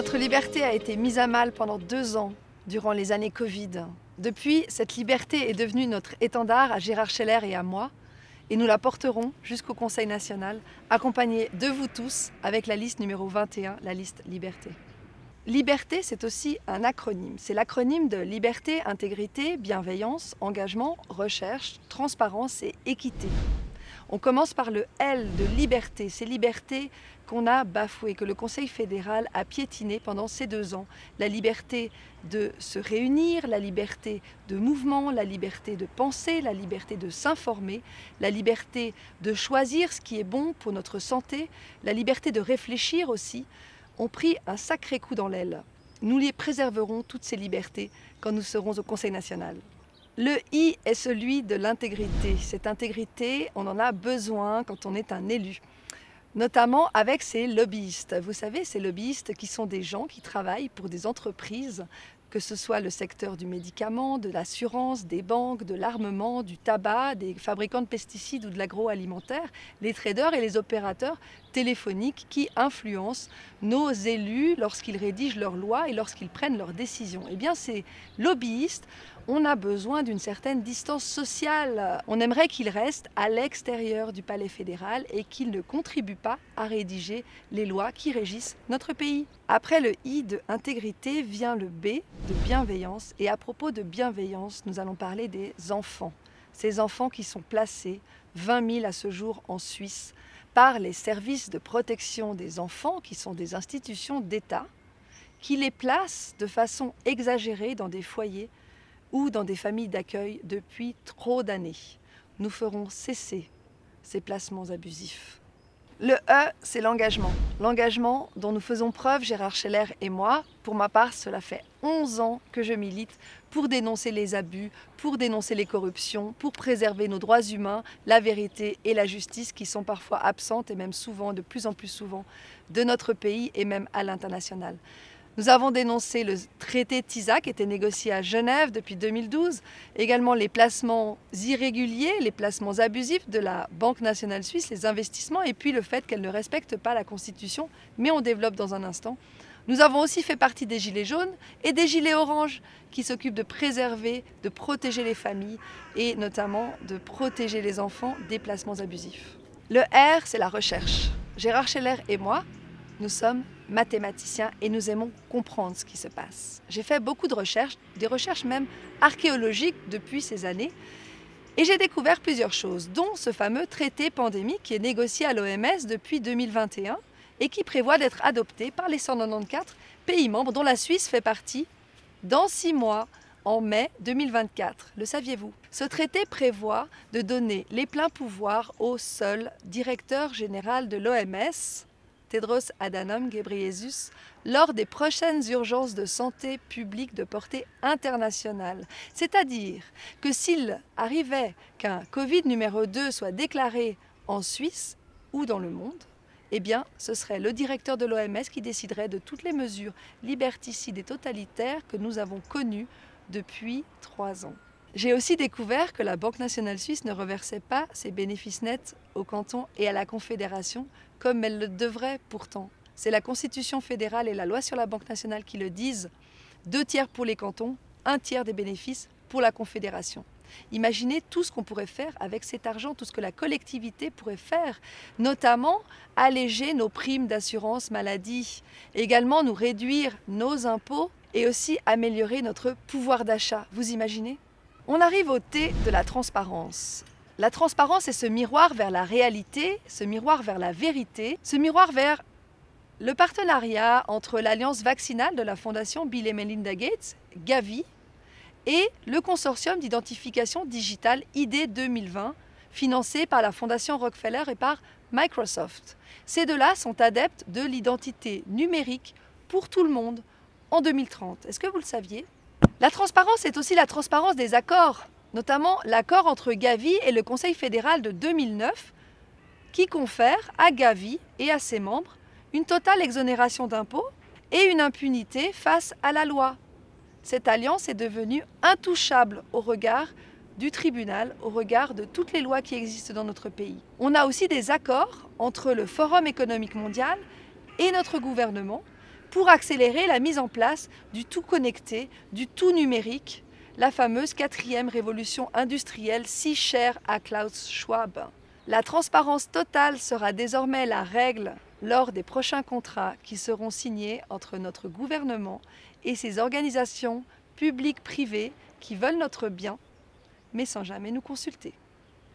Notre liberté a été mise à mal pendant 2 ans, durant les années Covid. Depuis, cette liberté est devenue notre étendard à Gérard Scheller et à moi, et nous la porterons jusqu'au Conseil national, accompagnés de vous tous avec la liste numéro 21, la liste Liberté. Liberté, c'est aussi un acronyme. C'est l'acronyme de liberté, intégrité, bienveillance, engagement, recherche, transparence et équité. On commence par le L de liberté, ces libertés qu'on a bafouées, que le Conseil fédéral a piétinées pendant ces 2 ans. La liberté de se réunir, la liberté de mouvement, la liberté de penser, la liberté de s'informer, la liberté de choisir ce qui est bon pour notre santé, la liberté de réfléchir aussi, ont pris un sacré coup dans l'aile. Nous les préserverons, toutes ces libertés, quand nous serons au Conseil national. Le I est celui de l'intégrité. Cette intégrité, on en a besoin quand on est un élu, notamment avec ces lobbyistes. Vous savez, ces lobbyistes qui sont des gens qui travaillent pour des entreprises, que ce soit le secteur du médicament, de l'assurance, des banques, de l'armement, du tabac, des fabricants de pesticides ou de l'agroalimentaire, les traders et les opérateurs téléphoniques qui influencent nos élus lorsqu'ils rédigent leurs lois et lorsqu'ils prennent leurs décisions. Eh bien, ces lobbyistes, on a besoin d'une certaine distance sociale. On aimerait qu'ils restent à l'extérieur du palais fédéral et qu'ils ne contribuent pas à rédiger les lois qui régissent notre pays. Après le I de intégrité vient le B de bienveillance. Et à propos de bienveillance, nous allons parler des enfants. Ces enfants qui sont placés, 20 000 à ce jour en Suisse, par les services de protection des enfants, qui sont des institutions d'État, qui les placent de façon exagérée dans des foyers ou dans des familles d'accueil depuis trop d'années. Nous ferons cesser ces placements abusifs. Le E, c'est l'engagement. L'engagement dont nous faisons preuve, Gérard Scheller et moi. Pour ma part, cela fait 11 ans que je milite pour dénoncer les abus, pour dénoncer les corruptions, pour préserver nos droits humains, la vérité et la justice qui sont parfois absentes et même souvent, de plus en plus souvent, de notre pays et même à l'international. Nous avons dénoncé le traité TISA qui était négocié à Genève depuis 2012, également les placements irréguliers, les placements abusifs de la Banque nationale suisse, les investissements et puis le fait qu'elle ne respecte pas la Constitution, mais on développe dans un instant. Nous avons aussi fait partie des gilets jaunes et des gilets oranges qui s'occupent de préserver, de protéger les familles et notamment de protéger les enfants des placements abusifs. Le R, c'est la recherche. Gérard Scheller et moi, nous sommes mathématiciens et nous aimons comprendre ce qui se passe. J'ai fait beaucoup de recherches, des recherches même archéologiques depuis ces années, et j'ai découvert plusieurs choses, dont ce fameux traité pandémique qui est négocié à l'OMS depuis 2021 et qui prévoit d'être adopté par les 194 pays membres, dont la Suisse fait partie, dans 6 mois, en mai 2024. Le saviez-vous? Ce traité prévoit de donner les pleins pouvoirs au seul directeur général de l'OMS, Tedros Adhanom Ghebreyesus, lors des prochaines urgences de santé publique de portée internationale. C'est-à-dire que s'il arrivait qu'un Covid numéro 2 soit déclaré en Suisse ou dans le monde, eh bien, ce serait le directeur de l'OMS qui déciderait de toutes les mesures liberticides et totalitaires que nous avons connues depuis 3 ans. J'ai aussi découvert que la Banque nationale suisse ne reversait pas ses bénéfices nets au canton et à la Confédération comme elle le devrait pourtant. C'est la Constitution fédérale et la loi sur la Banque nationale qui le disent. 2 tiers pour les cantons, 1 tiers des bénéfices pour la Confédération. Imaginez tout ce qu'on pourrait faire avec cet argent, tout ce que la collectivité pourrait faire, notamment alléger nos primes d'assurance maladie, également nous réduire nos impôts et aussi améliorer notre pouvoir d'achat. Vous imaginez ? On arrive au T de la transparence. La transparence est ce miroir vers la réalité, ce miroir vers la vérité, ce miroir vers le partenariat entre l'Alliance vaccinale de la Fondation Bill et Melinda Gates, Gavi, et le consortium d'identification digitale ID 2020, financé par la Fondation Rockefeller et par Microsoft. Ces 2-là sont adeptes de l'identité numérique pour tout le monde en 2030. Est-ce que vous le saviez ? La transparence est aussi la transparence des accords, notamment l'accord entre Gavi et le Conseil fédéral de 2009 qui confère à Gavi et à ses membres une totale exonération d'impôts et une impunité face à la loi. Cette alliance est devenue intouchable au regard du tribunal, au regard de toutes les lois qui existent dans notre pays. On a aussi des accords entre le Forum économique mondial et notre gouvernement pour accélérer la mise en place du tout connecté, du tout numérique, la fameuse 4e révolution industrielle si chère à Klaus Schwab. La transparence totale sera désormais la règle lors des prochains contrats qui seront signés entre notre gouvernement et ces organisations publiques-privées qui veulent notre bien, mais sans jamais nous consulter.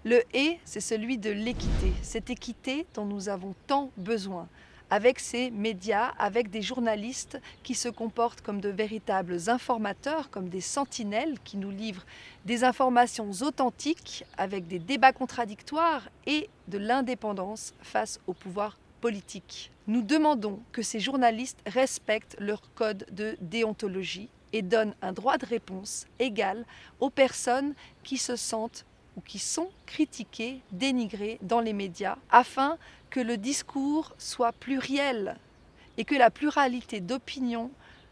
Le « et », c'est celui de l'équité, cette équité dont nous avons tant besoin, avec ces médias, avec des journalistes qui se comportent comme de véritables informateurs, comme des sentinelles qui nous livrent des informations authentiques, avec des débats contradictoires et de l'indépendance face au pouvoir politique. Nous demandons que ces journalistes respectent leur code de déontologie et donnent un droit de réponse égal aux personnes qui se sentent ou qui sont critiquées, dénigrées dans les médias, afin que le discours soit pluriel et que la pluralité d'opinions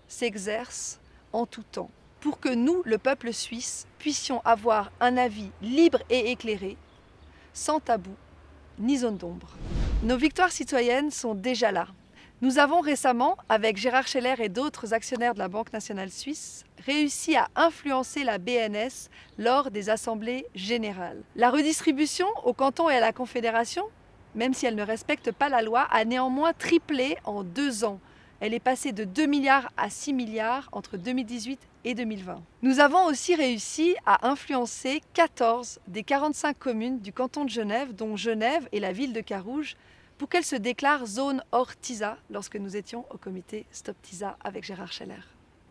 s'exerce en tout temps, pour que nous, le peuple suisse, puissions avoir un avis libre et éclairé, sans tabou ni zone d'ombre. Nos victoires citoyennes sont déjà là. Nous avons récemment, avec Gérard Scheller et d'autres actionnaires de la Banque nationale suisse, réussi à influencer la BNS lors des assemblées générales. La redistribution au canton et à la Confédération, même si elle ne respecte pas la loi, a néanmoins triplé en 2 ans. Elle est passée de 2 milliards à 6 milliards entre 2018 et 2020. Nous avons aussi réussi à influencer 14 des 45 communes du canton de Genève, dont Genève et la ville de Carouge, pour qu'elles se déclarent zone hors TISA lorsque nous étions au comité Stop TISA avec Gérard Scheller.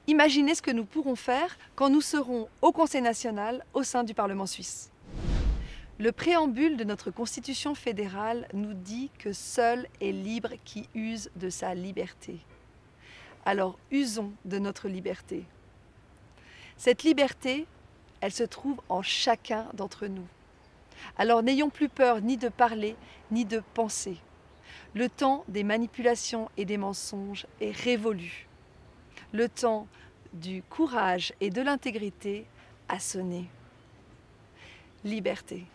Imaginez ce que nous pourrons faire quand nous serons au Conseil national au sein du Parlement suisse. Le préambule de notre Constitution fédérale nous dit que seul est libre qui use de sa liberté. Alors usons de notre liberté. Cette liberté, elle se trouve en chacun d'entre nous. Alors n'ayons plus peur ni de parler, ni de penser. Le temps des manipulations et des mensonges est révolu. Le temps du courage et de l'intégrité a sonné. Liberté.